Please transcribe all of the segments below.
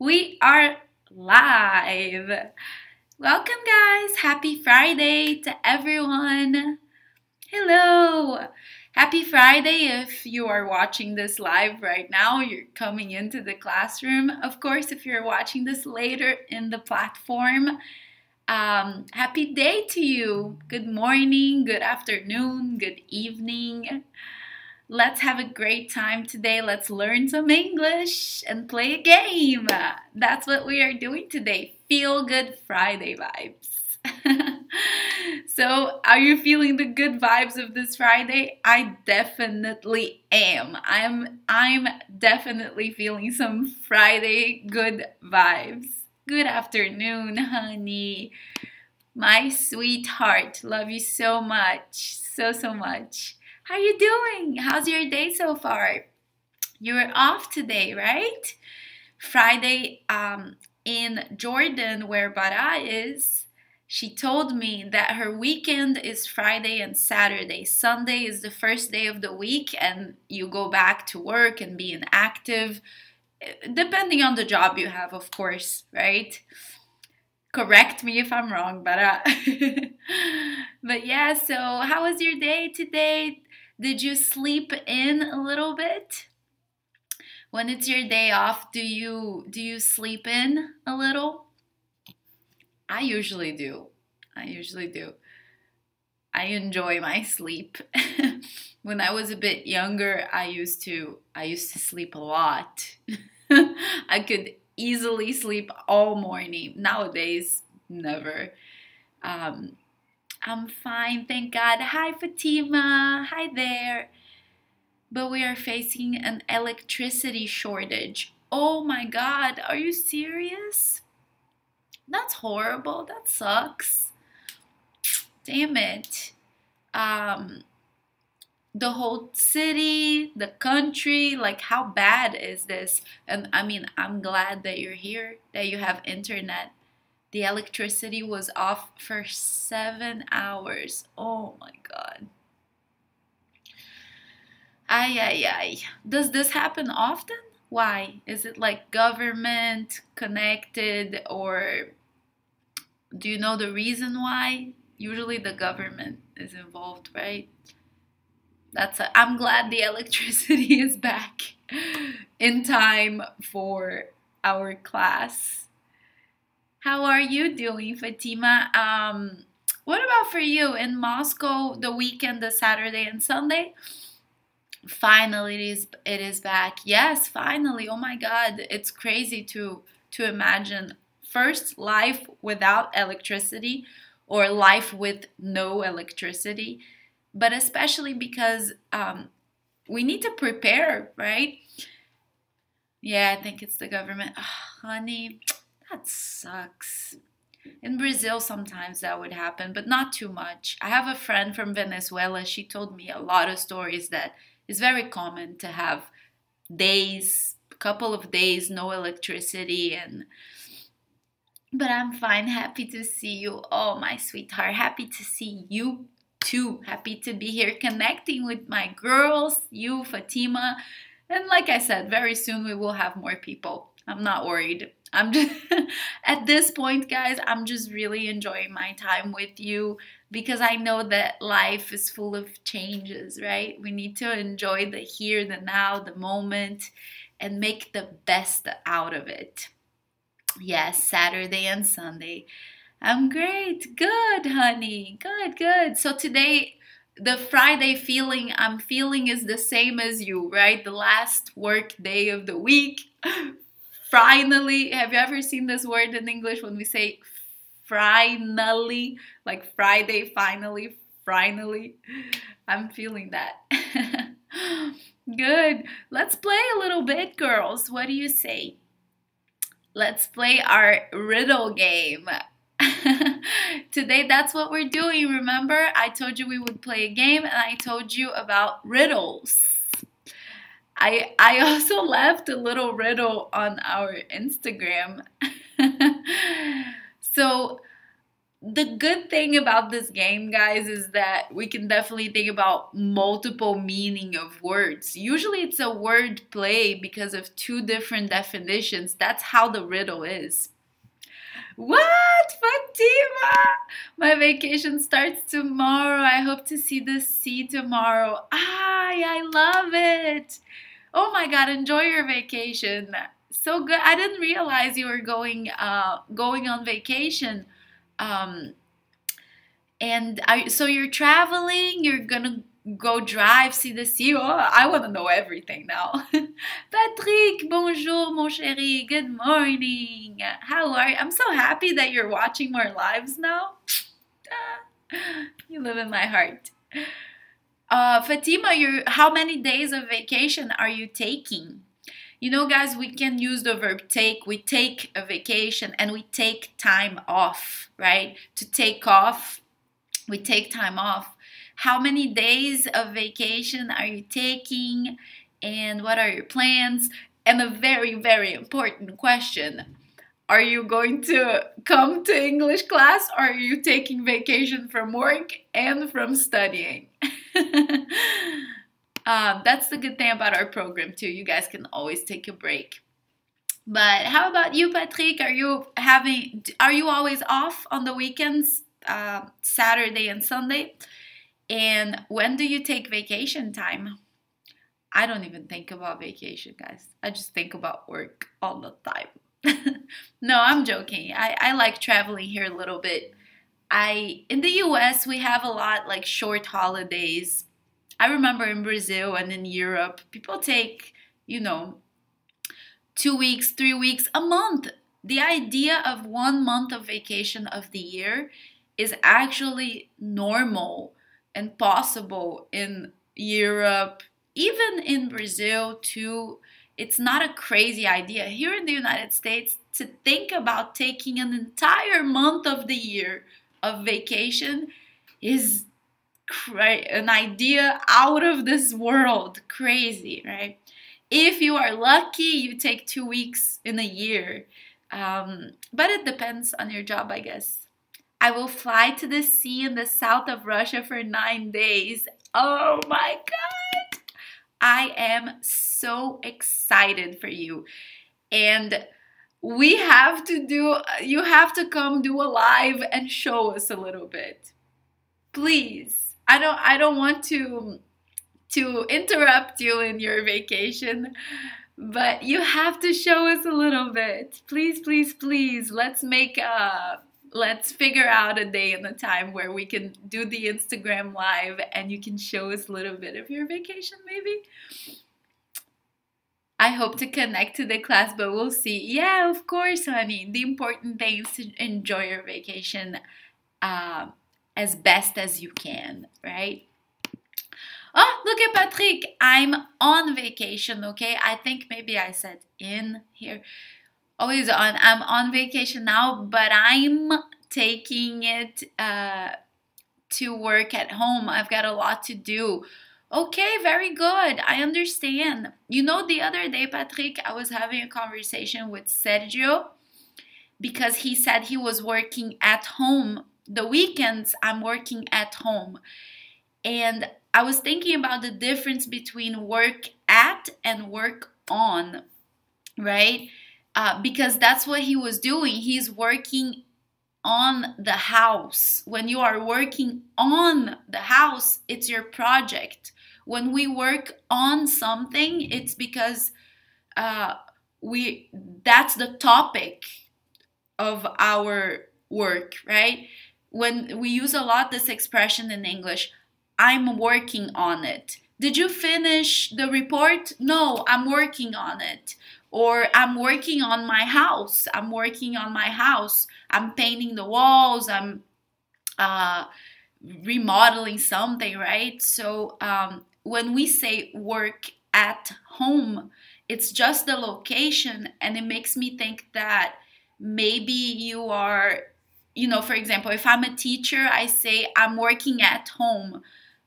We are live. Welcome, guys. Happy Friday to everyone. Hello. Happy Friday if you are watching this live right now. You're coming into the classroom. Of course, if you're watching this later in the platform, happy day to you. Good morning, good afternoon, good evening. Let's have a great time today. Let's learn some English and play a game. That's what we are doing today. Feel good Friday vibes. So, are you feeling the good vibes of this Friday? I definitely am. I'm definitely feeling some Friday good vibes. Good afternoon, honey. My sweetheart. Love you so much. So much. How you doing? How's your day so far? You were off today, right? Friday in Jordan, where Bara is, she told me that her weekend is Friday and Saturday. Sunday is the first day of the week, and you go back to work and be inactive, depending on the job you have, of course, right? Correct me if I'm wrong, Bara. But yeah, so how was your day today? Did you sleep in a little bit? When it's your day off, do you sleep in a little? I usually do. I usually do. I enjoy my sleep. When I was a bit younger, I used to sleep a lot. I could easily sleep all morning. Nowadays, never. Um, I'm fine, thank God. Hi, Fatima. Hi there. But we are facing an electricity shortage. Oh my God, are you serious? That's horrible. That sucks. Damn it. Um, the whole city, the country, like how bad is this? And I mean, I'm glad that you're here, that you have internet. The electricity was off for 7 hours. Oh my God. Ay, ay, ay. Does this happen often? Why? Is it like government connected, or do you know the reason why? Usually the government is involved, right? I'm glad the electricity is back in time for our class. How are you doing, Fatima? What about for you in Moscow, the weekend, the Saturday and Sunday? Finally, it is back. Yes, finally. Oh my God, it's crazy to imagine first life without electricity or life with no electricity, but especially because we need to prepare, right? Yeah, I think it's the government. Ah, honey, that sucks. In Brazil, sometimes that would happen, but not too much. I have a friend from Venezuela. She told me a lot of stories that it's very common to have days, a couple of days, no electricity, and but I'm fine. Happy to see you. Oh, my sweetheart. Happy to see you too. Happy to be here connecting with my girls, you, Fatima. And like I said, very soon we will have more people. I'm not worried. I'm just, at this point, guys, I'm just really enjoying my time with you because I know that life is full of changes, right? We need to enjoy the here, the now, the moment, and make the best out of it. Yes, Saturday and Sunday. I'm great. Good, honey. Good, good. So today, the Friday feeling I'm feeling is the same as you, right? The last work day of the week. Finally, have you ever seen this word in English when we say finally? Like Friday, finally, finally. I'm feeling that. Good. Let's play a little bit, girls. What do you say? Let's play our riddle game. Today, that's what we're doing. Remember, I told you we would play a game, and I told you about riddles. I also left a little riddle on our Instagram. So the good thing about this game, guys, is that we can definitely think about multiple meaning of words. Usually it's a word play because of two different definitions. That's how the riddle is. What, Fatima? My vacation starts tomorrow. I hope to see the sea tomorrow. I love it. Oh my God, enjoy your vacation. So good. I didn't realize you were going on vacation. Um, so you're traveling, you're gonna go drive, see the sea. Oh, I want to know everything now. Patrick, bonjour, mon chéri. Good morning. How are you? I'm so happy that you're watching more lives now. You live in my heart. Fatima, how many days of vacation are you taking? You know, guys, we can use the verb take. We take a vacation and we take time off, right? To take off, we take time off. How many days of vacation are you taking? And what are your plans? And a very, very important question. Are you going to come to English class, or are you taking vacation from work and from studying? That's the good thing about our program too. You guys can always take a break. But how about you, Patrick? Are you always off on the weekends, Saturday and Sunday? And when do you take vacation time? I don't even think about vacation, guys. I just think about work all the time. No, I'm joking. I like traveling here a little bit. In the US, we have a lot like short holidays. I remember in Brazil and in Europe, people take, 2 weeks, 3 weeks, a month. The idea of 1 month of vacation of the year is actually normal and possible in Europe, even in Brazil too. It's not a crazy idea. Here in the United States, to think about taking an entire month of the year of vacation is an idea out of this world. Crazy, right? If you are lucky, you take 2 weeks in a year. But it depends on your job, I guess. I will fly to the sea in the south of Russia for 9 days. Oh my God! I am so excited for you. And you have to come do a live and show us a little bit. Please. I don't want to interrupt you in your vacation, but you have to show us a little bit. Please, please, please. Let's figure out a day and a time where we can do the Instagram live and you can show us a little bit of your vacation, maybe. I hope to connect to the class, but we'll see. Yeah, of course, honey. The important thing is to enjoy your vacation as best as you can, right? Oh, look at Patrick. I'm on vacation, okay? I think maybe I said in here. Always on. I'm on vacation now, but I'm taking it to work at home. I've got a lot to do. Okay, very good. I understand. You know, the other day, Patrick, I was having a conversation with Sergio because he said he was working at home. The weekends, I'm working at home. And I was thinking about the difference between work at and work on, right? Because that's what he was doing. He's working on the house. When you are working on the house, it's your project. When we work on something, it's because that's the topic of our work, right? When we use a lot this expression in English, I'm working on it. Did you finish the report? No, I'm working on it. Or I'm working on my house. I'm working on my house. I'm painting the walls. I'm remodeling something, right? So when we say work at home, it's just the location, and it makes me think that maybe you are, for example, if I'm a teacher, I say I'm working at home.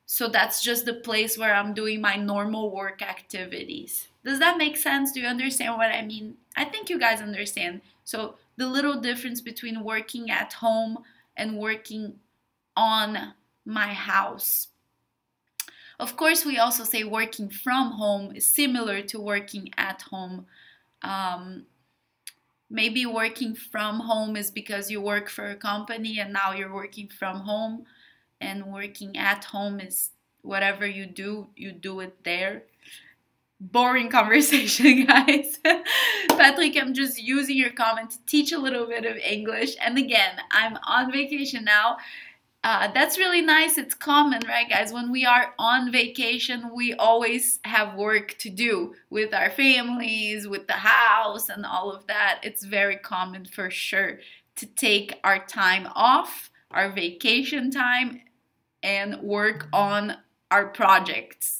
So that's just the place where I'm doing my normal work activities. Does that make sense? Do you understand what I mean? I think you guys understand. So the little difference between working at home and working on my house. Of course, we also say working from home is similar to working at home. Maybe working from home is because you work for a company and now you're working from home, and working at home is whatever you do it there. Boring conversation, guys. Patrick, I'm just using your comment to teach a little bit of English. And again, I'm on vacation now. That's really nice. It's common, right, guys? When we are on vacation, we always have work to do with our families, with the house, and all of that. It's very common for sure to take our time off, our vacation time, and work on our projects.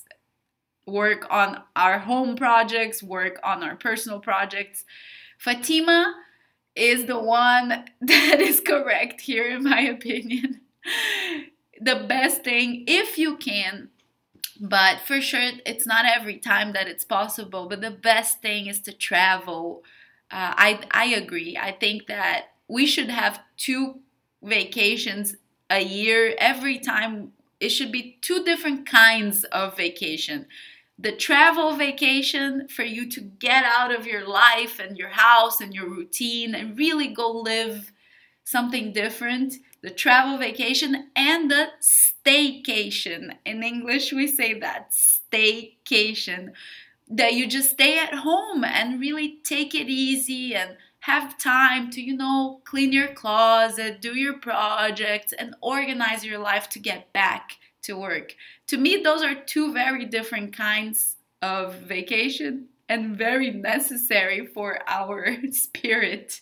Work on our home projects, work on our personal projects. Fatima is the one that is correct here, in my opinion. The best thing, if you can, but for sure it's not every time that it's possible, but the best thing is to travel. I agree. I think that we should have 2 vacations a year. Every time it should be 2 different kinds of vacation. The travel vacation for you to get out of your life and your house and your routine and really go live something different. The travel vacation, and the staycation. In English, we say that, staycation. That you just stay at home and really take it easy and have time to, clean your closet, do your projects, and organize your life to get back to work. To me, those are 2 very different kinds of vacation and very necessary for our spirit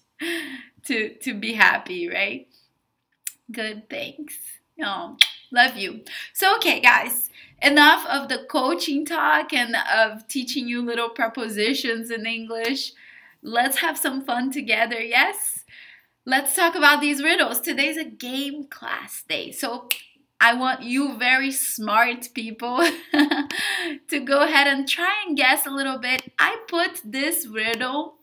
to be happy, right? Good, thanks. Oh, love you. So, okay, guys, enough of the coaching talk and of teaching you little prepositions in English. Let's have some fun together, yes? Let's talk about these riddles. Today's a game class day, so I want you very smart people to go ahead and try and guess a little bit. I put this riddle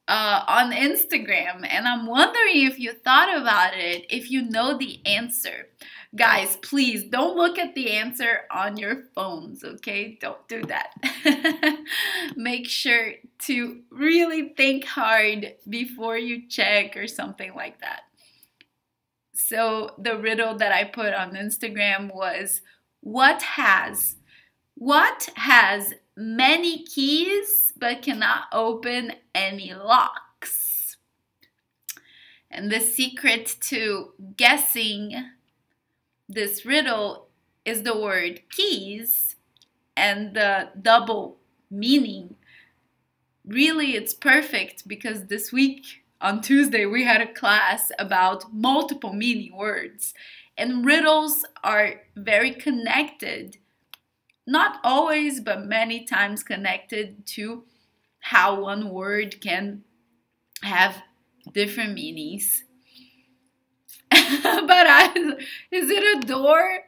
on Instagram, and I'm wondering if you thought about it, if you know the answer. Guys, please don't look at the answer on your phones, okay? Don't do that. Make sure to really think hard before you check or something like that. So the riddle that I put on Instagram was, what has many keys but cannot open any locks? And the secret to guessing this riddle is the word keys and the double meaning. Really, it's perfect because this week on Tuesday we had a class about multiple meaning words, and riddles are very connected. Not always, but many times connected to how one word can have different meanings. But is it a door?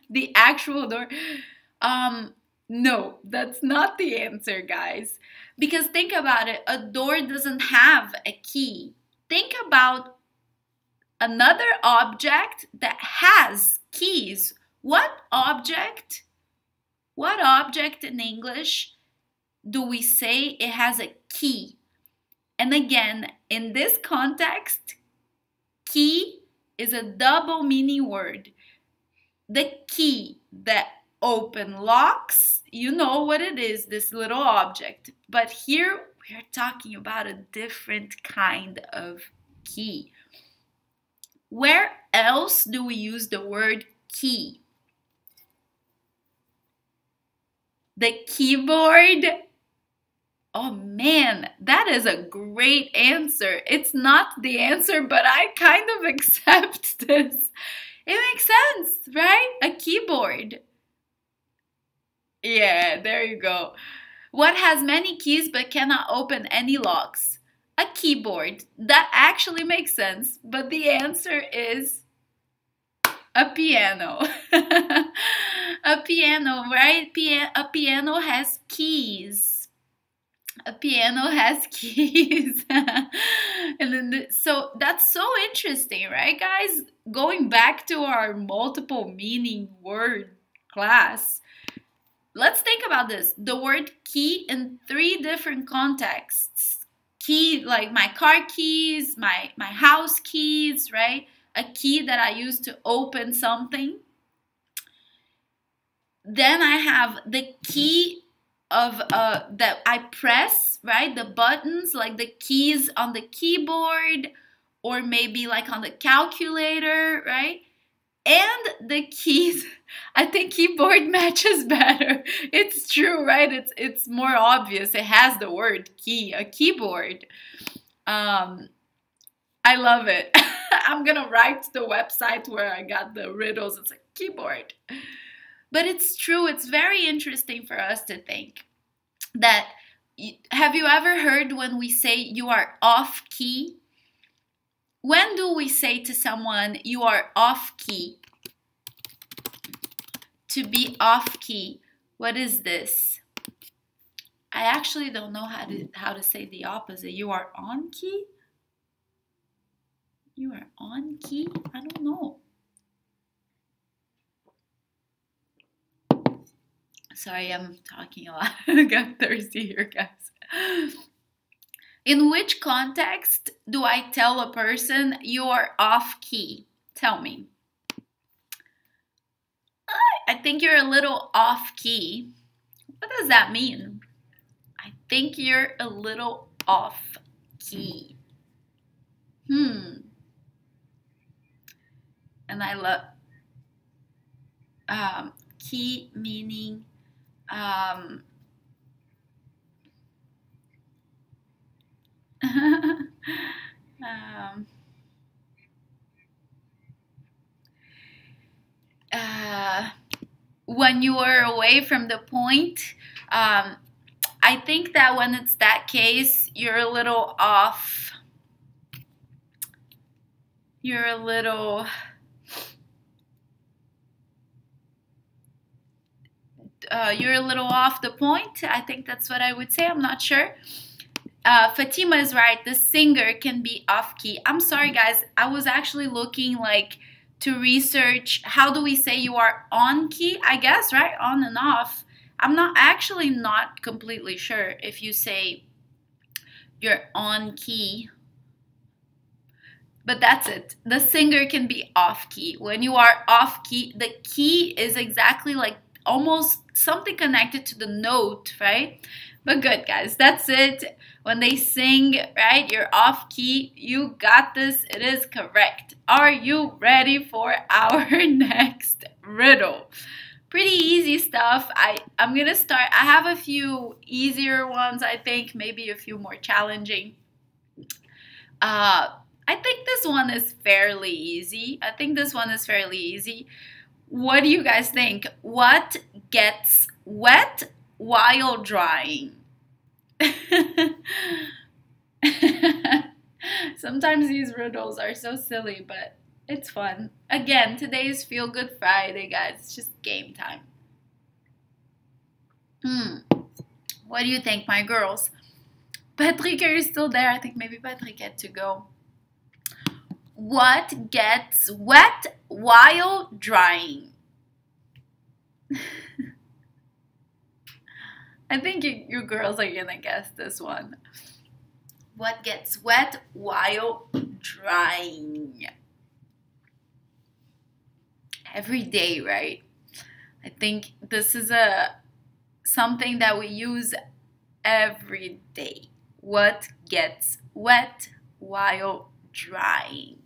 The actual door? No, that's not the answer, guys. Because think about it, a door doesn't have a key. Think about another object that has keys. What object in English do we say it has a key? And again, in this context, key is a double meaning word. The key that open locks, you know what it is, this little object. But here we are talking about a different kind of key. Where else do we use the word key? The keyboard? Oh man, that is a great answer. It's not the answer, but I kind of accept this. It makes sense, right? A keyboard. Yeah, there you go. What has many keys but cannot open any locks? A keyboard. That actually makes sense, but the answer is a piano. A piano, right? A piano has keys. A piano has keys. And then so that's so interesting, right, guys? Going back to our multiple meaning word class, let's think about this. The word key in 3 different contexts. Key, like my car keys, my house keys, right? A key that I use to open something. Then I have the key of that I press, right? The buttons, like the keys on the keyboard, or maybe like on the calculator, right? And the keys, I think keyboard matches better. It's true, right? It's more obvious. It has the word key, a keyboard. I love it. I'm gonna write the website where I got the riddles. It's a keyboard. But it's true. It's very interesting for us to think that. Have you ever heard when we say you are off key? When do we say to someone you are off key? To be off key. What is this? I actually don't know how to say the opposite. You are on key? You are on key? I don't know. Sorry, I'm talking a lot. I got thirsty here, guys. In which context do I tell a person you are off key? Tell me. I think you're a little off key. What does that mean? I think you're a little off key. And I love key meaning when you are away from the point. I think that when it's that case, you're a little off. You're a little off the point. I think that's what I would say. I'm not sure. Fatima is right. The singer can be off key. I'm sorry, guys. I was actually looking to research how do we say you are on key, I guess, right? On and off. I'm not completely sure if you say you're on key. But that's it. The singer can be off key. When you are off key, the key is exactly like almost something connected to the note, right? But good, guys. That's it. When they sing, right, you're off key. You got this. It is correct. Are you ready for our next riddle? Pretty easy stuff. I'm going to start. I have a few easier ones, I think. Maybe a few more challenging. I think this one is fairly easy. What do you guys think? What gets wet while drying? Sometimes these riddles are so silly, but it's fun. Again, today is Feel Good Friday, guys. It's just game time. What do you think, my girls? Patricia is still there. I think maybe Patricia had to go. What gets wet while drying? I think you girls are gonna guess this one. What gets wet while drying? Every day, right? I think this is something that we use every day. What gets wet while drying?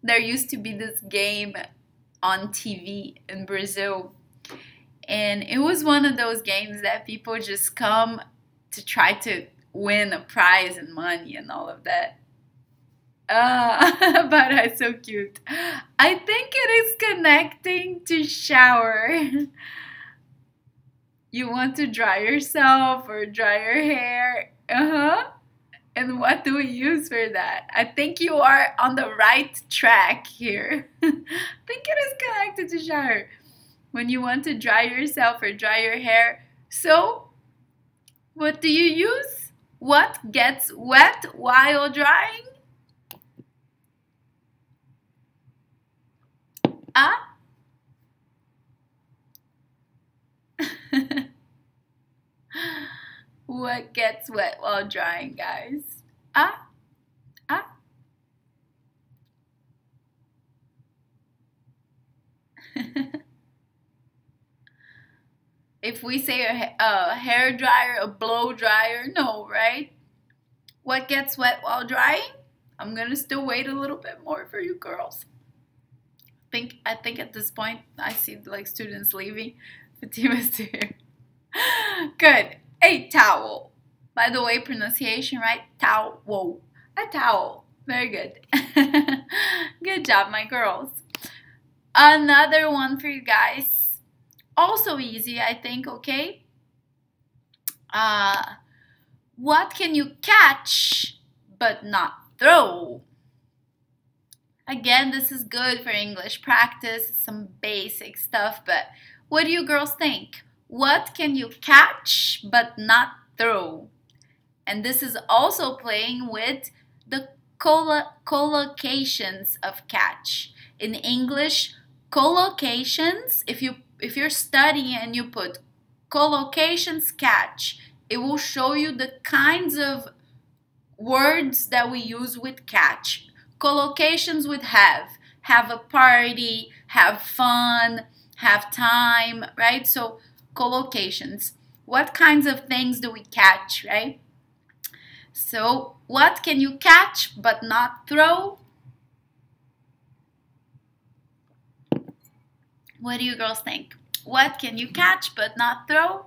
There used to be this game on TV in Brazil, and it was one of those games that people just come to try to win a prize and money and all of that. But it's so cute. I think it is connecting to shower. You want to dry yourself or dry your hair. And what do we use for that? I think you are on the right track here. I think it is connected to shower. when you want to dry yourself or dry your hair. So, what do you use? What gets wet while drying? Ah? What gets wet while drying, guys? Ah? Ah? If we say a hair dryer, a blow dryer, no, right? What gets wet while drying? I'm gonna still wait a little bit more for you girls. I think at this point I see like students leaving. Fatima's here. Good. A towel. By the way, pronunciation right? Towel. A towel. Very good. Good job, my girls. Another one for you guys. Also easy, I think, okay? What can you catch but not throw? Again, this is good for English practice, some basic stuff, but what do you girls think? What can you catch but not throw? And this is also playing with the collocations of catch. In English, collocations, if you're studying and you put collocations catch, it will show you the kinds of words that we use with catch. Collocations with have a party, have fun, have time, right? So collocations. What kinds of things do we catch, right? So what can you catch but not throw? What do you girls think? What can you catch but not throw?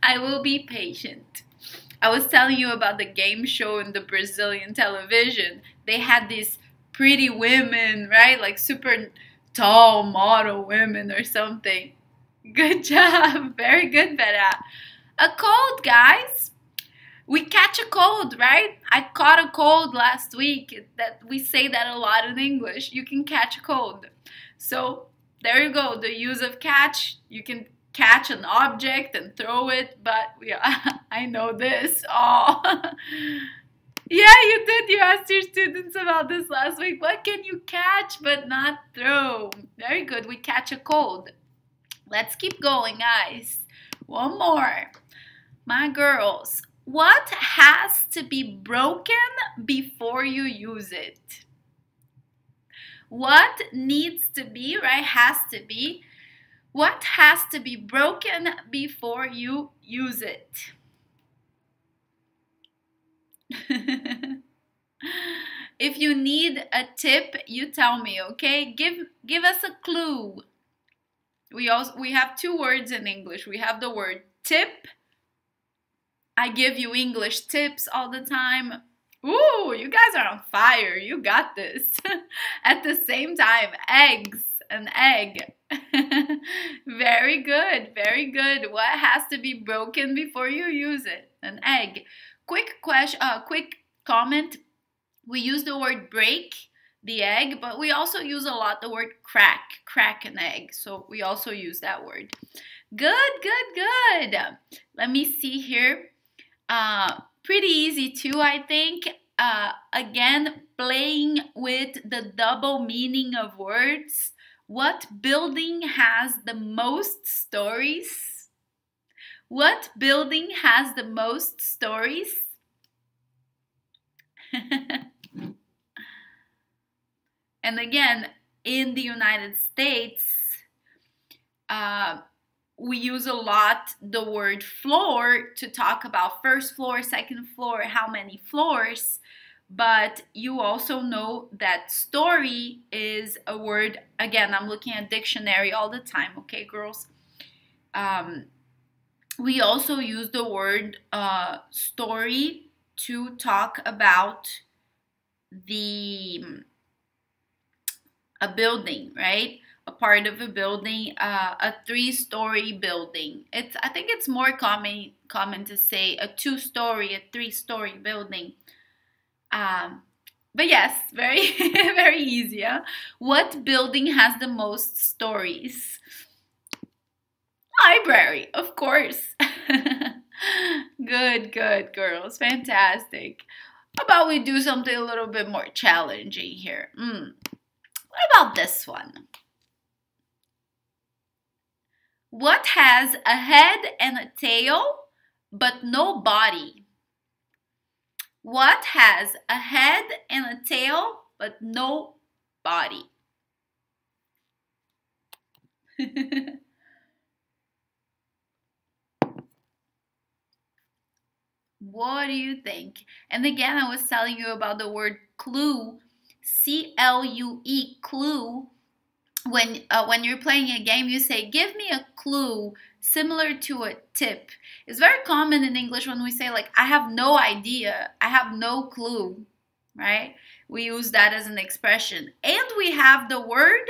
I will be patient. I was telling you about the game show in the Brazilian television. They had these pretty women, right? Like super tall model women or something. Good job. Very good, Vera. A cold, guys. We catch a cold, right? I caught a cold last week. That we say that a lot in English. You can catch a cold. So there you go. The use of catch. You can catch an object and throw it, but yeah, I know this. Oh, yeah, you did. You asked your students about this last week. What can you catch but not throw? Very good. We catch a cold. Let's keep going, guys. One more. My girls, what has to be broken before you use it? What needs to be, right? Has to be. What has to be broken before you use it? If you need a tip, you tell me, okay? Give us a clue. We have two words in English. We have the word tip. I give you English tips all the time. Ooh, you guys are on fire. You got this. At the same time, eggs, an egg. Very good, very good. What has to be broken before you use it? An egg. Quick comment. We use the word break the egg, but we also use a lot the word crack an egg. So we also use that word. Good, good, good. Let me see here. Pretty easy too, I think. Again, playing with the double meaning of words. What building has the most stories? What building has the most stories? And again, in the United States, we use a lot the word floor to talk about first floor, second floor, how many floors. But you also know that story is a word. Again, I'm looking at dictionary all the time, okay, girls? We also use the word story to talk about a building, right? A part of a building, a 3-story building. I think it's more common to say a 2-story, a 3-story building. But yes, very, very easy. Huh? What building has the most stories? Library, of course. Good, good, girls. Fantastic. How about we do something a little bit more challenging here? What about this one? What has a head and a tail, but no body? What has a head and a tail, but no body? What do you think? And again, I was telling you about the word clue, C-L-U-E, clue. When you're playing a game, you say, give me a clue, similar to a tip. It's very common in English when we say, like, I have no idea, I have no clue, right? We use that as an expression. And we have the word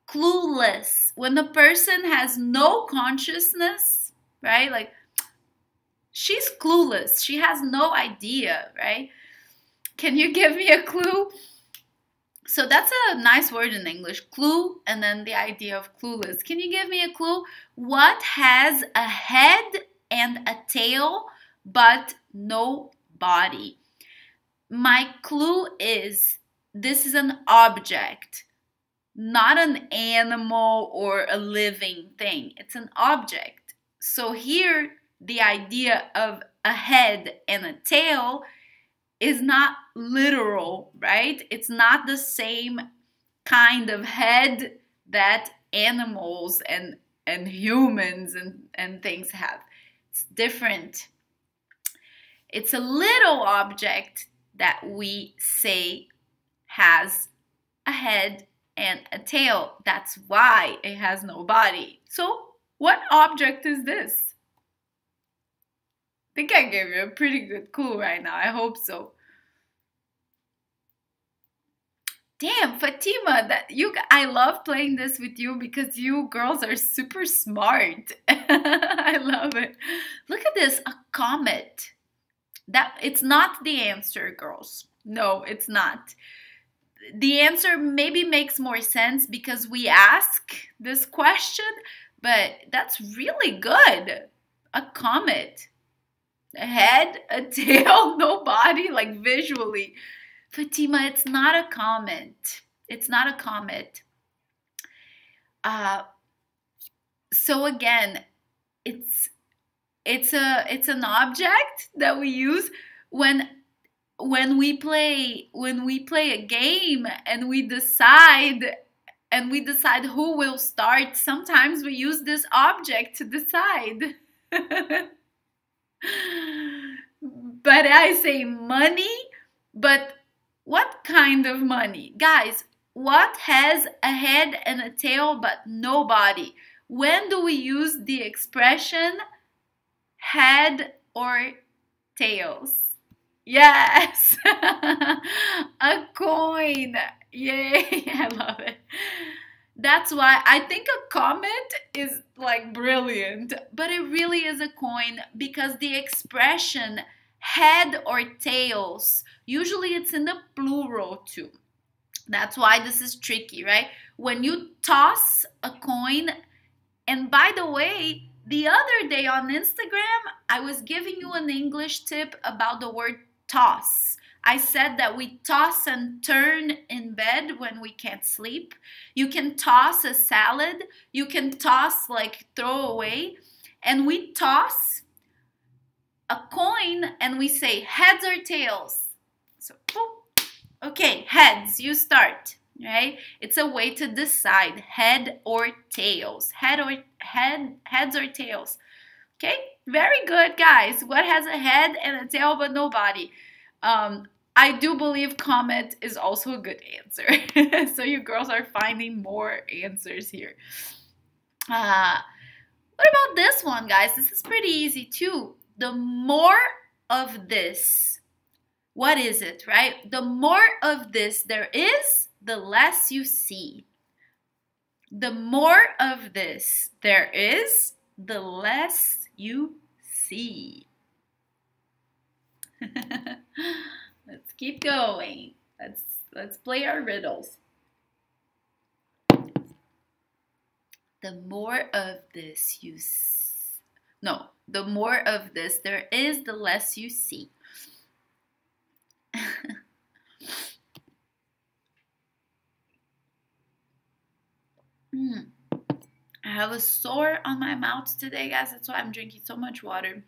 clueless, when the person has no consciousness, right? Like, she's clueless, she has no idea, right? Can you give me a clue? So that's a nice word in English, clue, and then the idea of clueless. Can you give me a clue? What has a head and a tail, but no body? My clue is this is an object, not an animal or a living thing. It's an object. So here, the idea of a head and a tail is not literal, right? It's not the same kind of head that animals and humans and things have. It's different. It's a little object that we say has a head and a tail. That's why it has no body. So what object is this? I think I gave you a pretty good clue right now. I hope so. Damn, Fatima, I love playing this with you because you girls are super smart. I love it. Look at this, a comet. It's not the answer, girls. No, it's not. The answer maybe makes more sense because we ask this question, but that's really good. A comet. A head, a tail, no body, like visually. Fatima, it's not a comet. It's not a comet. So again, it's an object that we use when we play a game and we decide who will start. Sometimes we use this object to decide. But I say money, but what kind of money? Guys, what has a head and a tail but no body? When do we use the expression head or tails? Yes! A coin! Yay! I love it. That's why I think a comet is like brilliant, but it really is a coin because the expression head or tails, usually it's in the plural too. That's why this is tricky, right? When you toss a coin, and by the way, the other day on Instagram, I was giving you an English tip about the word toss. I said that we toss and turn in bed when we can't sleep. You can toss a salad. You can toss, like throw away. And we toss a coin and we say heads or tails. So, okay, heads, you start, right? It's a way to decide head or tails. Heads or tails. Okay, very good, guys. What has a head and a tail but no body? I do believe comet is also a good answer. So you girls are finding more answers here. What about this one, guys? This is pretty easy too. The more of this, what is it, right? The more of this there is, the less you see. The more of this there is, the less you see. Let's keep going. Let's play our riddles. The more of this the more of this there is, the less you see. I have a sore on my mouth today, guys. That's why I'm drinking so much water.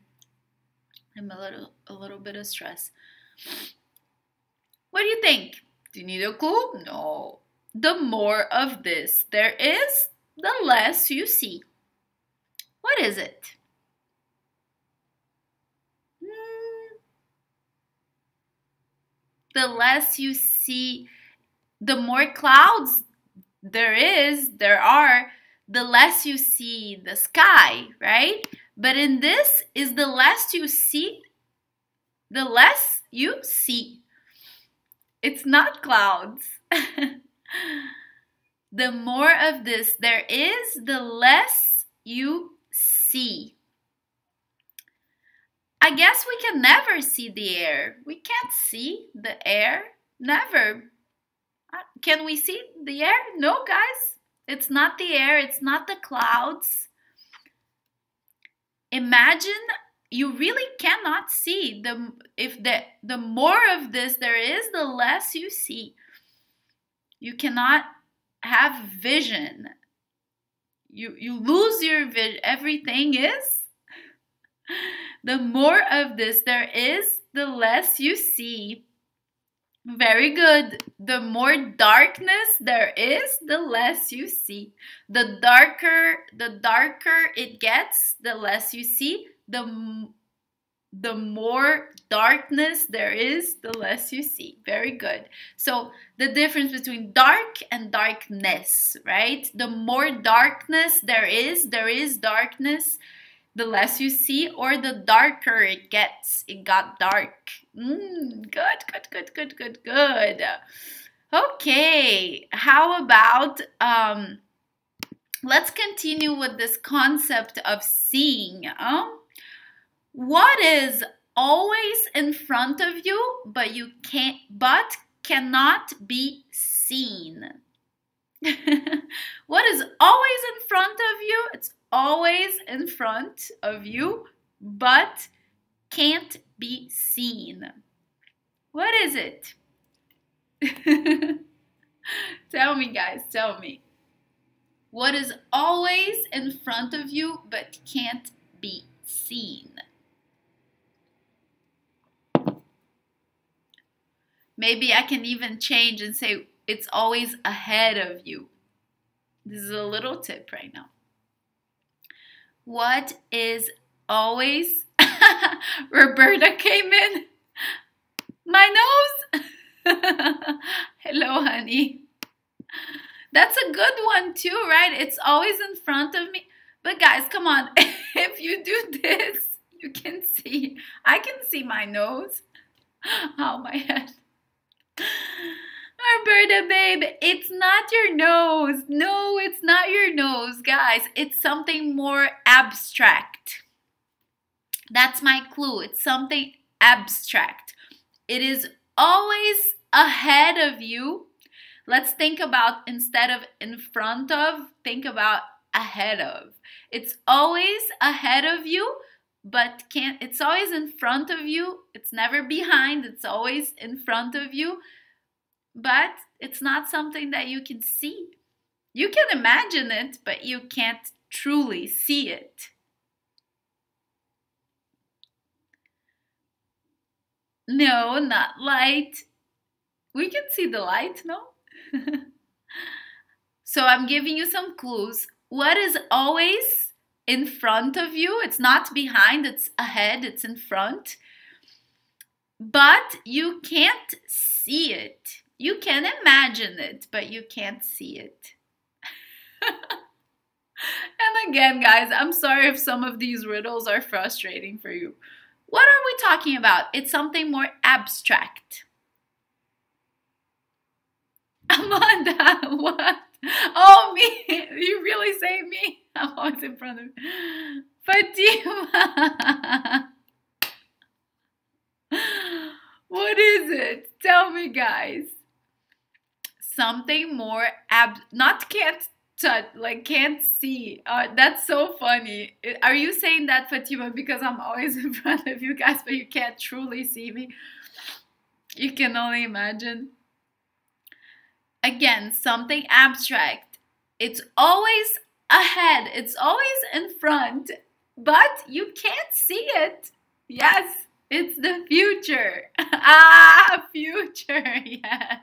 I'm a little bit of stress. What do you think? Do you need a clue? No. The more of this there is, the less you see. What is it? The less you see, the more clouds there are, the less you see the sky, right? But in this is the less you see, the less you see. It's not clouds. The more of this there is, the less you see. I guess we can never see the air. We can't see the air. Never. Can we see the air? No, guys. It's not the air. It's not the clouds. Imagine you really cannot see. The more of this there is, the less you see. You cannot have vision. You lose your vision. Everything is. The more of this there is, the less you see. Very good. The more darkness there is, the less you see. The darker it gets, the less you see. The more darkness there is, the less you see. Very good. So the difference between dark and darkness, right? The more darkness there is darkness, the less you see, or the darker it gets. It got dark. Good. Okay, how about let's continue with this concept of seeing. What is always in front of you, but cannot be seen? What is always in front of you? It's always in front of you, but can't be seen. What is it? Tell me, guys, tell me. What is always in front of you, but can't be seen? Maybe I can even change and say it's always ahead of you. This is a little tip right now. What is always... Roberta came in. My nose. Hello, honey. That's a good one too, right? It's always in front of me. But guys, come on. If you do this, you can see. I can see my nose. Oh, my head. Roberta, babe, it's not your nose. No, it's not your nose, guys. It's something more abstract. That's my clue. It's something abstract. It is always ahead of you. Let's think about, instead of in front of, think about ahead of. It's always ahead of you, but it's always in front of you. It's never behind. It's always in front of you. But it's not something that you can see. You can imagine it, but you can't truly see it. No, not light. We can see the light, no? So I'm giving you some clues. What is always in front of you? It's not behind, it's ahead, it's in front. But you can't see it. You can imagine it, but you can't see it. And again, guys, I'm sorry if some of these riddles are frustrating for you. What are we talking about? It's something more abstract. Amanda, what? Oh, me. You really say me? I'm always in front of me. Fatima. What is it? Tell me, guys. something more not can't touch, like can't see. That's so funny. Are you saying that, Fatima, because I'm always in front of you guys, but you can't truly see me? You can only imagine. Again, something abstract. It's always ahead. It's always in front, but you can't see it. Yes, it's the future. Ah, future, yes.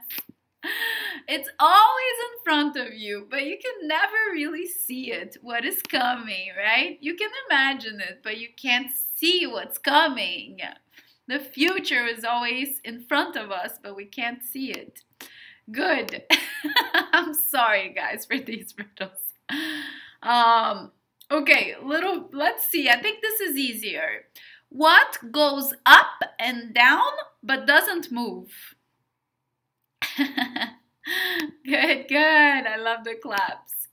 It's always in front of you, but you can never really see it, what is coming, right? You can imagine it, but you can't see what's coming. The future is always in front of us, but we can't see it. Good. I'm sorry, guys, for these riddles. Okay, let's see. I think this is easier. What goes up and down but doesn't move? Good, good. I love the claps.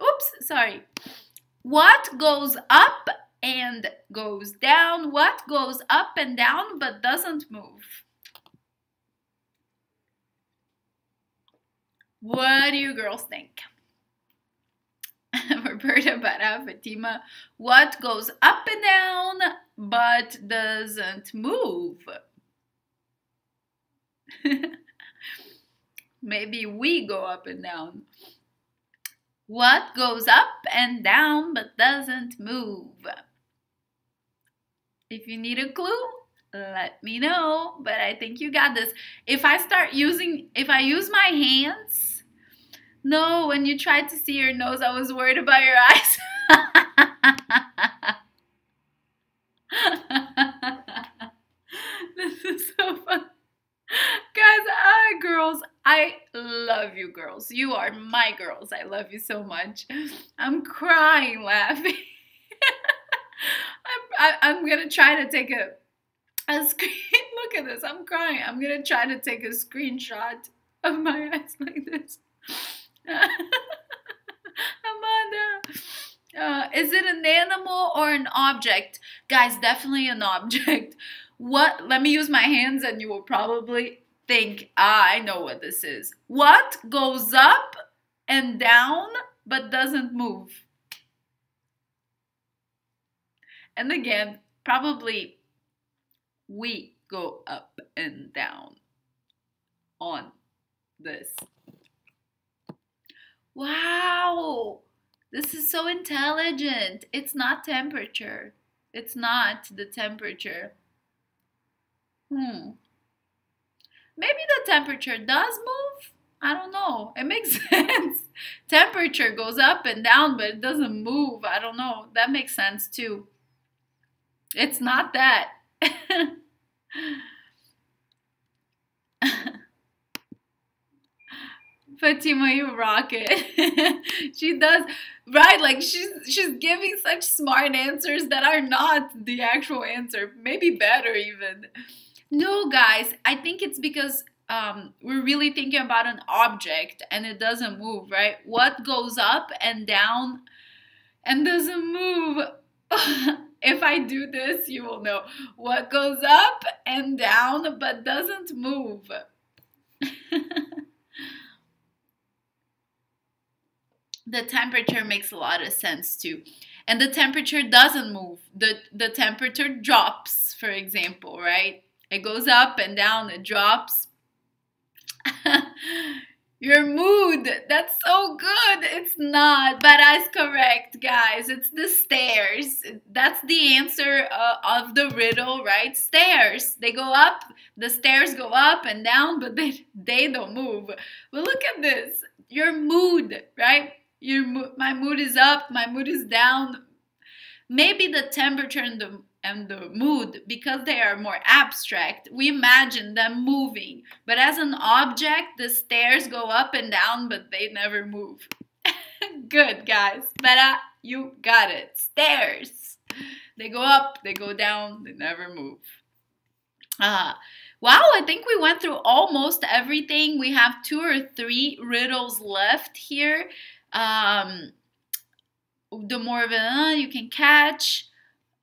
Oops, sorry. What goes up and goes down? What goes up and down but doesn't move? What do you girls think? Roberta, Bara, Fatima. What goes up and down but doesn't move? Maybe we go up and down. What goes up and down but doesn't move? If you need a clue, let me know. But I think you got this. If I use my hands, no, when you tried to see your nose, I was worried about your eyes. This is so fun. Guys, girls, I love you girls. You are my girls. I love you so much. I'm crying laughing. I'm going to try to take a screen. Look at this. I'm crying. I'm going to try to take a screenshot of my eyes like this. Amanda. Is it an animal or an object? Guys, definitely an object. What? Let me use my hands and you will probably think, I know what this is. What goes up and down but doesn't move? And again, probably we go up and down on this. Wow, this is so intelligent. It's not temperature. It's not the temperature. Maybe the temperature does move. I don't know. It makes sense. Temperature goes up and down, but it doesn't move. I don't know. That makes sense too. It's not that. Fatima, you rock it. She does, right? Like she's giving such smart answers that are not the actual answer. Maybe better even. No, guys, I think it's because we're really thinking about an object and it doesn't move, right? What goes up and down and doesn't move? If I do this, you will know. What goes up and down but doesn't move? The temperature makes a lot of sense too. And the temperature doesn't move. The temperature drops, for example, right? It goes up and down, it drops. Your mood, that's so good. It's not, but that's correct, guys. It's the stairs. That's the answer of the riddle, right? Stairs. They go up, the stairs go up and down, but they don't move. But look at this. Your mood, right? My mood is up, my mood is down. Maybe the temperature and the mood, because they are more abstract, we imagine them moving. But as an object, the stairs go up and down, but they never move. Good, guys. But you got it. Stairs. They go up, they go down, they never move. Wow, I think we went through almost everything. We have 2 or 3 riddles left here. The more of it you can catch.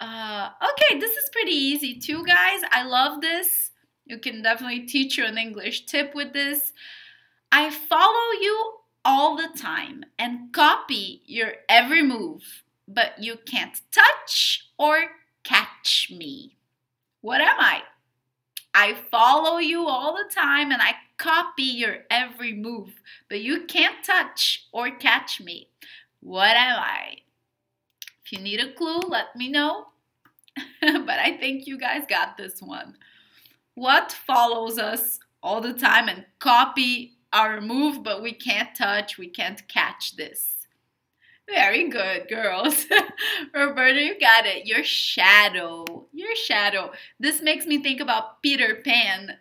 Okay, this is pretty easy too, guys. I love this. You can definitely teach you an English tip with this. I follow you all the time and copy your every move, but you can't touch or catch me. What am I? I follow you all the time and I copy your every move, but you can't touch or catch me. What am I? If you need a clue, let me know. But I think you guys got this one. What follows us all the time and copy our move, but we can't touch, we can't catch this? Very good, girls. Roberta, you got it. Your shadow. Your shadow. This makes me think about Peter Pan.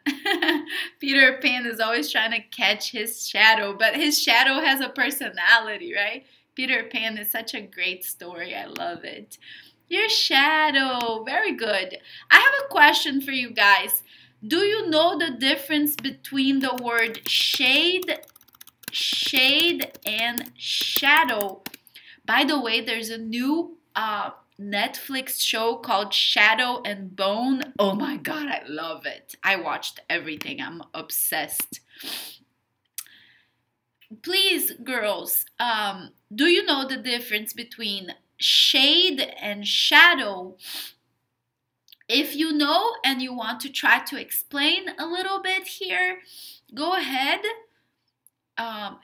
Peter Pan is always trying to catch his shadow, but his shadow has a personality, right? Peter Pan is such a great story. I love it. Your shadow. Very good. I have a question for you guys. Do you know the difference between the word shade and shadow? By the way, there's a new Netflix show called Shadow and Bone. Oh my God, I love it. I watched everything. I'm obsessed. Please, girls, do you know the difference between shade and shadow? If you know and you want to try to explain a little bit here, go ahead.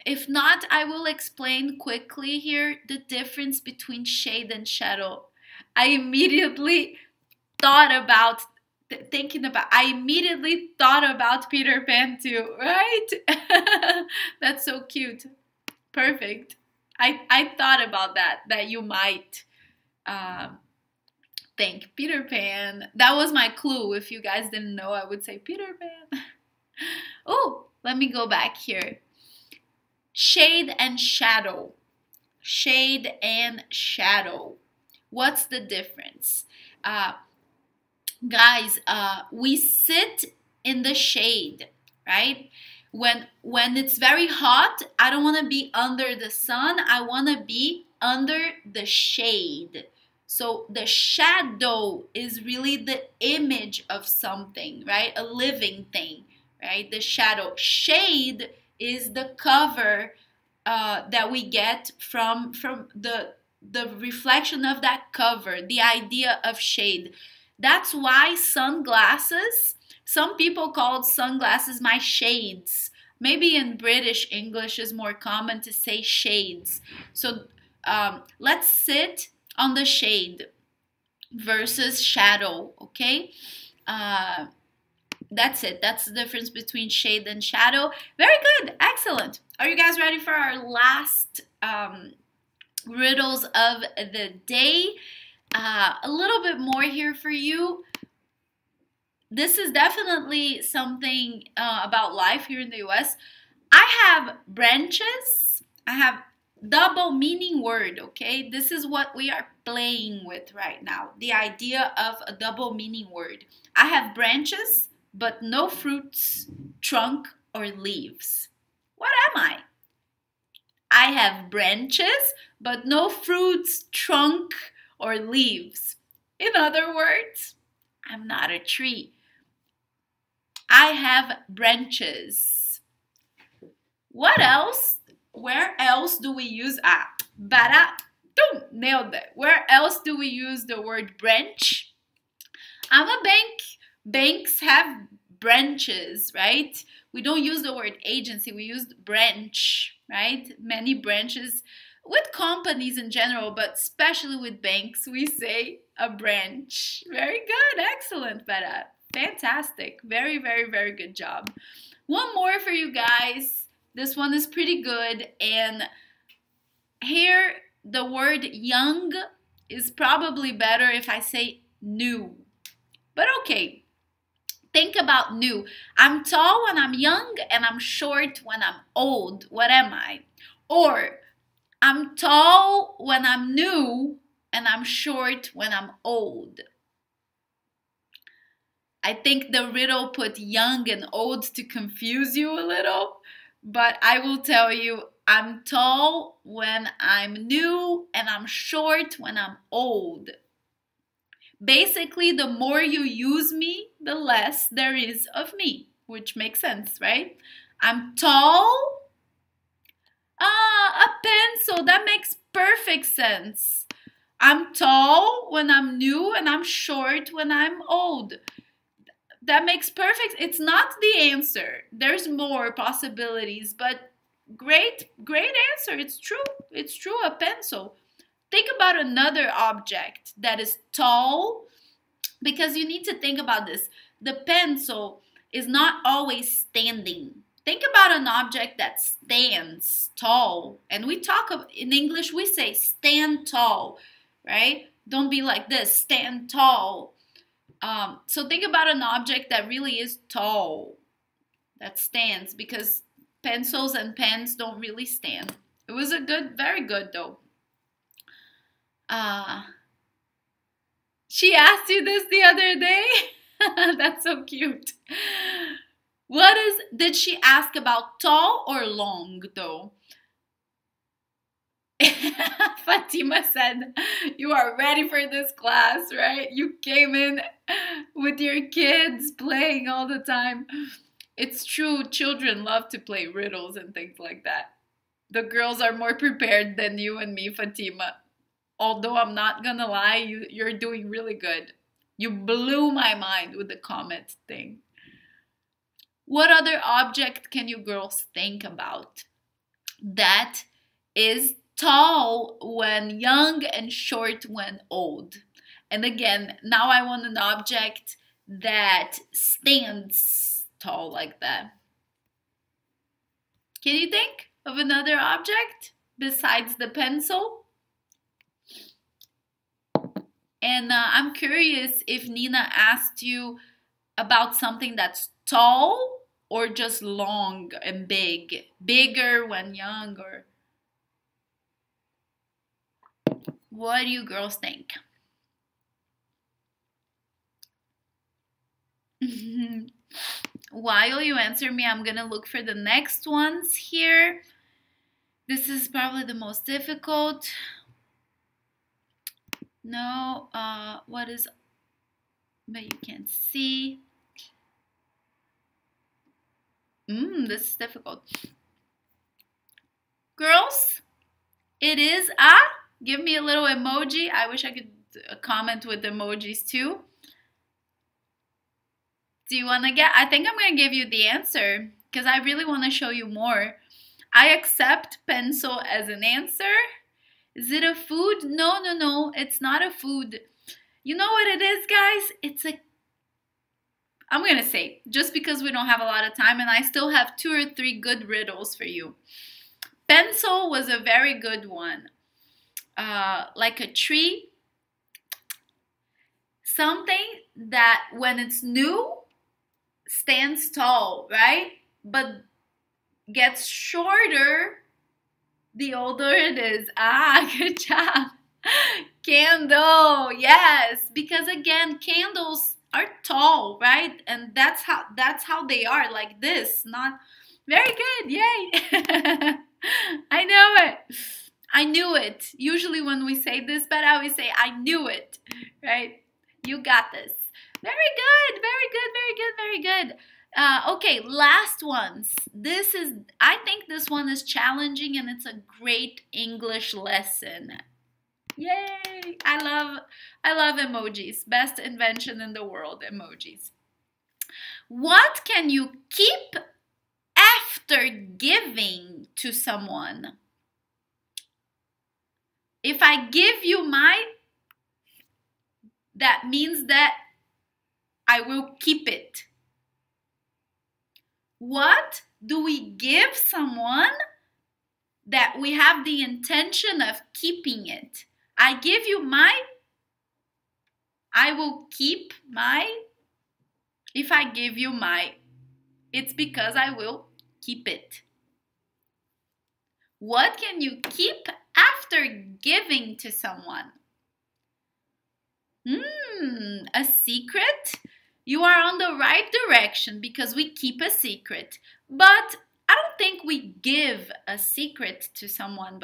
If not, I will explain quickly here the difference between shade and shadow. I immediately thought about Peter Pan too, right? That's so cute. Perfect. I thought about that you might think Peter Pan. That was my clue. If you guys didn't know, I would say Peter Pan. Oh, let me go back here. Shade and shadow. Shade and shadow. What's the difference? Guys, we sit in the shade, right? When it's very hot, I don't want to be under the sun. I want to be under the shade. So the shadow is really the image of something, right? A living thing, right? The shadow. Shade is the cover that we get from the reflection of that cover, the idea of shade. That's why sunglasses, some people call sunglasses my shades. Maybe in British English is more common to say shades. So let's sit on the shade versus shadow, okay? That's it. That's the difference between shade and shadow. Very good. Excellent. Are you guys ready for our last riddles of the day? A little bit more here for you. This is definitely something about life here in the US. I have branches. I have double meaning word, okay? This is what we are playing with right now. The idea of a double meaning word. I have branches, but no fruits, trunk, or leaves. What am I? I have branches, but no fruits, trunk, or leaves. In other words, I'm not a tree. I have branches. What else? Where else do we use nailed it. Where else do we use the word branch? I'm a bank. Banks have branches, right? We don't use the word agency, we use branch, right? Many branches with companies in general, but especially with banks, we say a branch. Very good, excellent, Bella. Fantastic, very, very, very good job. One more for you guys. This one is pretty good, and here the word young is probably better if I say new. But okay. Think about new. I'm tall when I'm young and I'm short when I'm old. What am I? Or I'm tall when I'm new and I'm short when I'm old. I think the riddle put young and old to confuse you a little, but I will tell you, I'm tall when I'm new and I'm short when I'm old. Basically, the more you use me, the less there is of me, which makes sense, right? I'm tall pencil. That makes perfect sense. I'm tall when I'm new and I'm short when I'm old. That makes perfect. It's not the answer. There's more possibilities, but great answer. It's true. It's true, a pencil. Think about another object that is tall, because you need to think about this. The pencil is not always standing. Think about an object that stands tall. And we talk in English, we say stand tall, right? Don't be like this, stand tall. So think about an object that really is tall, that stands, because pencils and pens don't really stand. It was a good, very good though. She asked you this the other day? That's so cute. Did she ask about tall or long though? Fatima said, you are ready for this class, right? You came in with your kids playing all the time. It's true, children love to play riddles and things like that. The girls are more prepared than you and me, Fatima. Although I'm not gonna lie, you're doing really good. You blew my mind with the comet thing. What other object can you girls think about that is tall when young and short when old? And again, now I want an object that stands tall like that. Can you think of another object besides the pencil? And I'm curious if Nina asked you about something that's tall or just long and big. Bigger when young, or what do you girls think? While you answer me, I'm gonna look for the next ones here. This is probably the most difficult. No, what is, but you can't see. This is difficult. Girls, it is give me a little emoji. I wish I could comment with emojis too. Do you want to get, I think I'm going to give you the answer because I really want to show you more. I accept pencil as an answer. Is it a food? No, no, no. It's not a food. You know what it is, guys? I'm going to say, just because we don't have a lot of time and I still have 2 or 3 good riddles for you. Pencil was a very good one. Like a tree. Something that when it's new, stands tall, right? But gets shorter the older it is. Good job. Candle, yes. Because again, candles are tall, right? And that's how they are, like this. Not very good. Yay. I know it. I knew it. Usually when we say this, but I always say I knew it, right? You got this. Very good. Very good. Very good. Very good. Okay, last ones. I think this one is challenging and it's a great English lesson. Yay! I love emojis. Best invention in the world, emojis. What can you keep after giving to someone? If I give you that means that I will keep it. What do we give someone that we have the intention of keeping it? I give you I will keep if I give you it's because I will keep it. What can you keep after giving to someone? A secret? You are on the right direction because we keep a secret. But I don't think we give a secret to someone,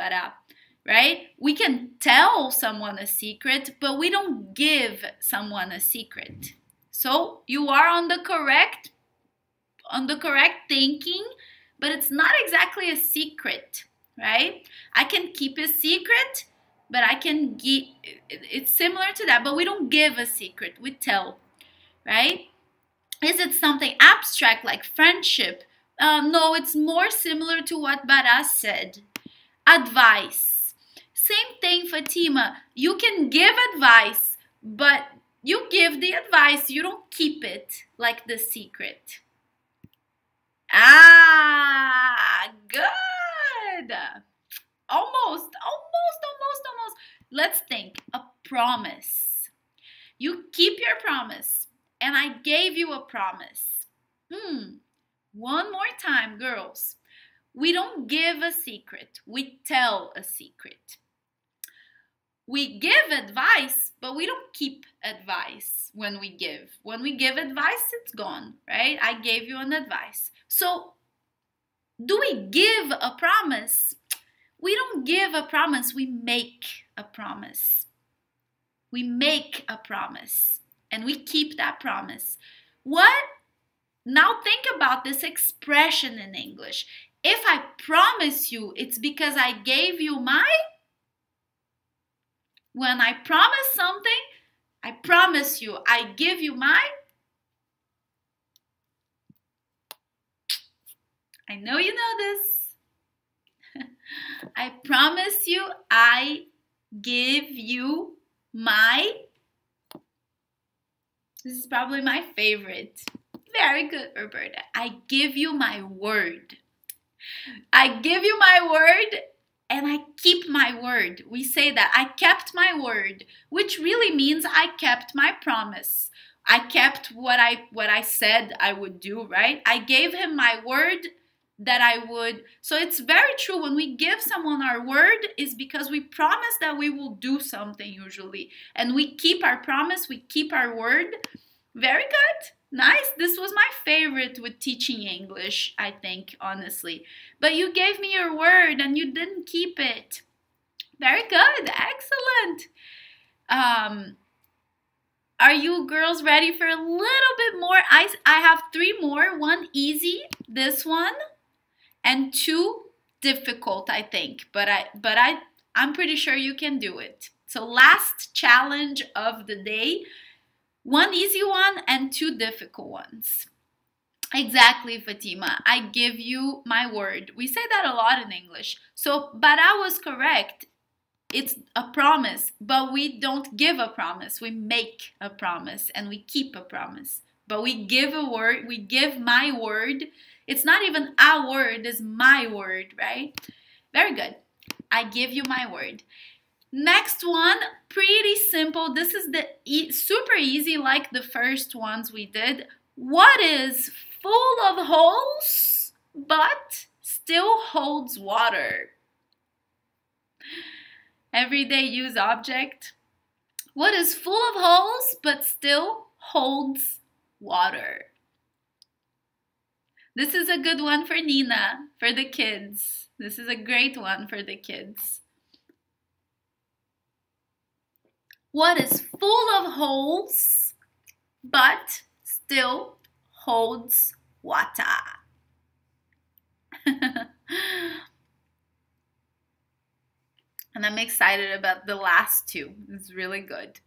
right? We can tell someone a secret, but we don't give someone a secret. So you are on the correct thinking, but it's not exactly a secret, right? I can keep a secret, but I can give, it's similar to that, but we don't give a secret, we tell, right? Is it something abstract like friendship? No, it's more similar to what Bara said. Advice. Same thing, Fatima. You can give advice, but you give the advice, you don't keep it like the secret. Ah, good. Almost. Let's think. A promise. You keep your promise, and I gave you a promise. One more time, girls. We don't give a secret, we tell a secret. We give advice, but we don't keep advice when we give. When we give advice, it's gone, right? I gave you an advice. So, do we give a promise? We don't give a promise, we make a promise. We make a promise, and we keep that promise. What? Now think about this expression in English. If I promise you, it's because I gave you my. When I promise something, I promise you, I give you my. I know you know this. I promise you, I give you my. This is probably my favorite. Very good, Roberta. I give you my word. I give you my word and I keep my word. We say that I kept my word, which really means I kept my promise. I kept what I said I would do, right? I gave him my word that I would. So it's very true, when we give someone our word, is because we promise that we will do something usually. And we keep our promise, we keep our word. Very good. Nice. This was my favorite with teaching English, I think, honestly. But you gave me your word and you didn't keep it. Very good. Excellent. Are you girls ready for a little bit more? I have 3 more. 1 easy, this one, and 2 difficult, I think. But I'm pretty sure you can do it. So last challenge of the day. 1 easy one and 2 difficult ones. Exactly, Fatima. I give you my word. We say that a lot in English. So, Bara was correct. It's a promise, but we don't give a promise. We make a promise and we keep a promise. But we give a word. We give my word. It's not even our word. It's my word, right? Very good. I give you my word. Next one, pretty simple. This is the super easy, like the first ones we did. What is full of holes but still holds water? Everyday use object. What is full of holes but still holds water? This is a good one for Nina, for the kids. This is a great one for the kids. What is full of holes but still holds water? And I'm excited about the last 2. It's really good.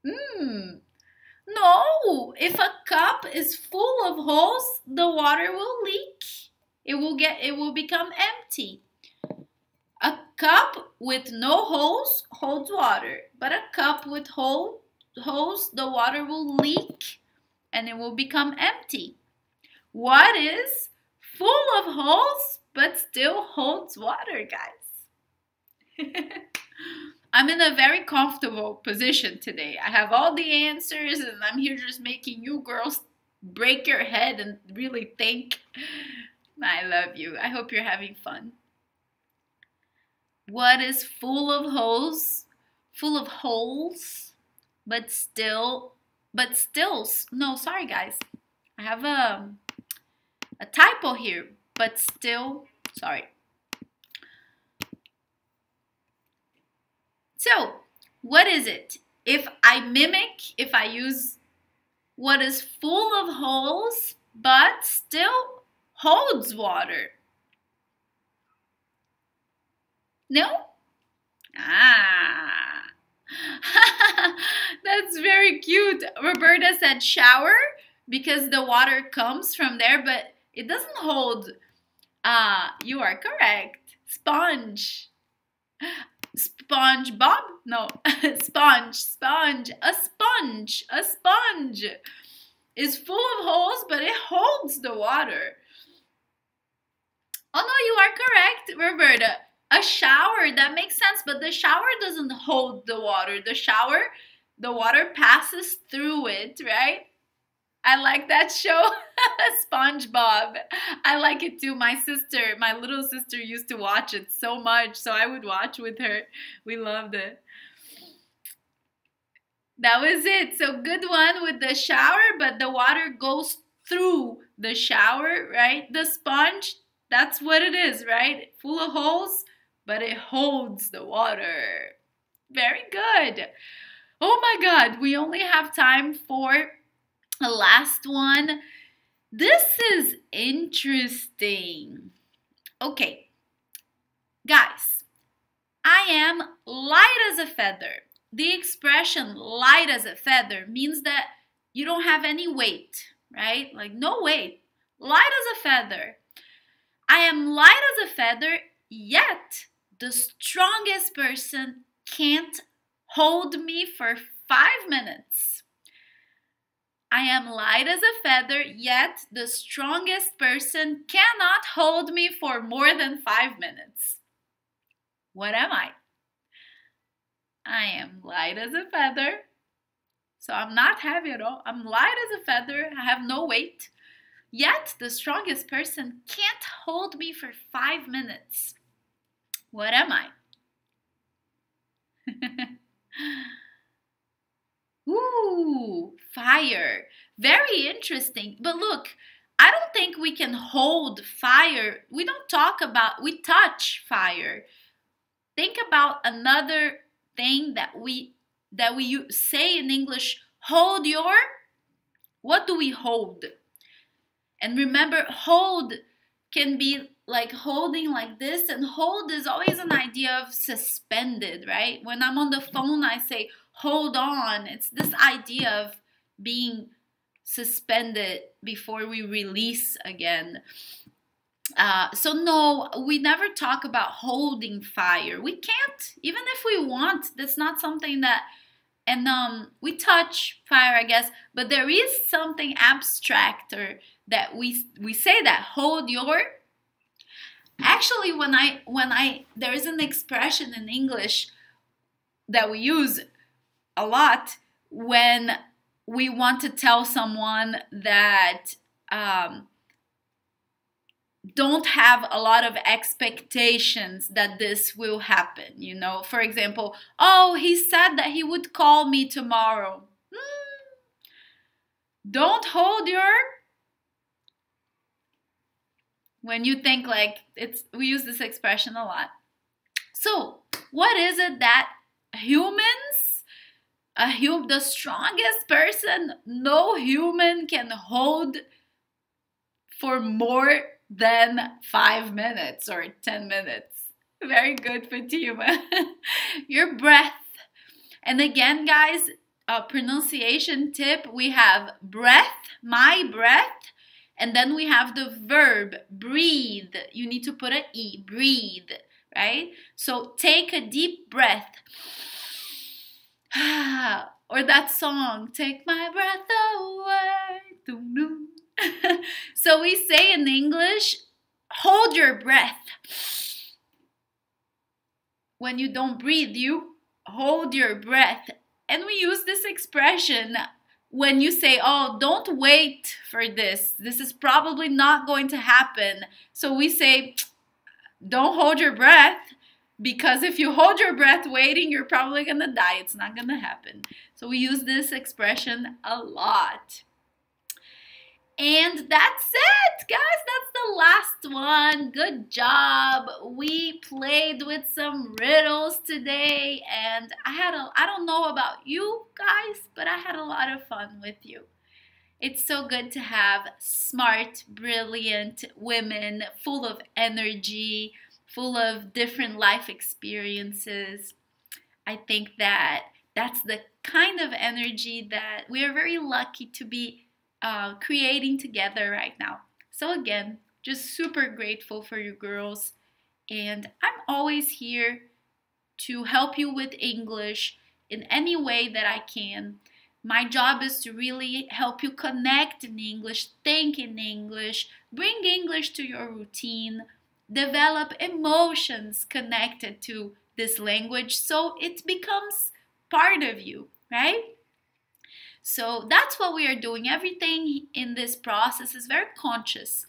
No, if a cup is full of holes, the water will leak. It will become empty. A cup with no holes holds water, but a cup with holes, the water will leak and it will become empty. What is full of holes but still holds water, guys? I'm in a very comfortable position today. I have all the answers and I'm here just making you girls break your head and really think. I love you. I hope you're having fun. What is full of holes, but still, no, sorry guys. I have a typo here, but still, sorry. So, what is it? If I use what is full of holes, but still holds water. No? Ah. That's very cute. Roberta said shower because the water comes from there, but it doesn't hold. You are correct. Sponge. SpongeBob? No. Sponge. A sponge. A sponge is full of holes, but it holds the water. Oh no, you are correct, Roberta. A shower, that makes sense, but the shower doesn't hold the water. The water passes through it, right? I like that show, SpongeBob. I like it too. My little sister used to watch it so much, so I would watch with her. We loved it. That was it. So good one with the shower, but the water goes through the shower, right? The sponge, that's what it is, right? Full of holes, but it holds the water. Very good. Oh my God, we only have time for the last one. This is interesting. Okay, guys, I am light as a feather. The expression light as a feather means that you don't have any weight, right? Like no weight. Light as a feather. I am light as a feather, yet the strongest person can't hold me for 5 minutes. I am light as a feather, yet the strongest person cannot hold me for more than 5 minutes. What am I? I am light as a feather, so I'm not heavy at all. I'm light as a feather, I have no weight, yet the strongest person can't hold me for 5 minutes. What am I? Ooh, fire. Very interesting. But look, I don't think we can hold fire. We touch fire. Think about another thing that we say in English, hold your, what do we hold? And remember, hold can be like holding like this, and hold is always an idea of suspended, right? When I'm on the phone, I say, hold on. It's this idea of being suspended before we release again. So no, we never talk about holding fire. We can't, even if we want. That's not something that, and we touch fire, I guess, but there is something abstract, or that we say that hold your. Actually, there is an expression in English that we use a lot when we want to tell someone that don't have a lot of expectations that this will happen, you know. For example, oh, he said that he would call me tomorrow. Don't hold your, when you think like we use this expression a lot. So what is it that humans, the strongest person, no human can hold for more than 5 minutes or 10 minutes? Very good, Fatima. Your breath. And again, guys, a pronunciation tip, we have breath, my breath, and then we have the verb, breathe. You need to put an E, breathe, right? So take a deep breath. Or that song, take my breath away. So we say in English, hold your breath. When you don't breathe, you hold your breath. And we use this expression when you say, oh, don't wait for this. This is probably not going to happen. So we say, don't hold your breath, because if you hold your breath waiting, you're probably going to die. It's not going to happen. So we use this expression a lot. And that's it, guys. That's the last one. Good job. We played with some riddles today, and I don't know about you guys, but I had a lot of fun with you. It's so good to have smart, brilliant women full of energy, full of different life experiences. I think that that's the kind of energy that we are very lucky to be creating together right now. So again, just super grateful for you girls. And I'm always here to help you with English in any way that I can. My job is to really help you connect in English, think in English, bring English to your routine, develop emotions connected to this language so it becomes part of you, right? So that's what we are doing. Everything in this process is very conscious.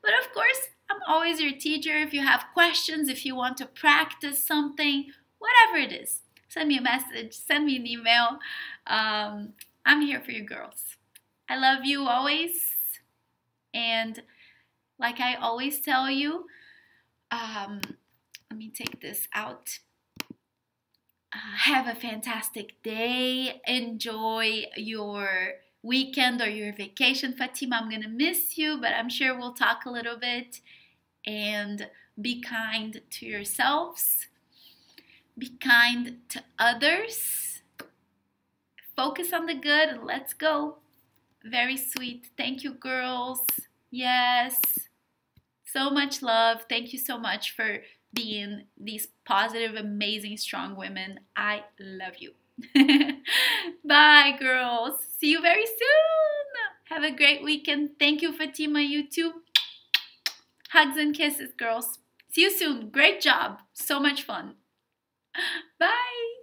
But of course, I'm always your teacher. If you have questions, if you want to practice something, whatever it is, send me a message, send me an email. I'm here for you girls. I love you always. And like I always tell you, let me take this out. Have a fantastic day. Enjoy your weekend or your vacation. Fatima, I'm gonna miss you, but I'm sure we'll talk a little bit. And be kind to yourselves. Be kind to others. Focus on the good and let's go. Very sweet. Thank you, girls. Yes. So much love. Thank you so much for being these positive, amazing, strong women. I love you. Bye, girls. See you very soon. Have a great weekend. Thank you, Fatima. You too. Hugs and kisses, girls. See you soon. Great job. So much fun. Bye.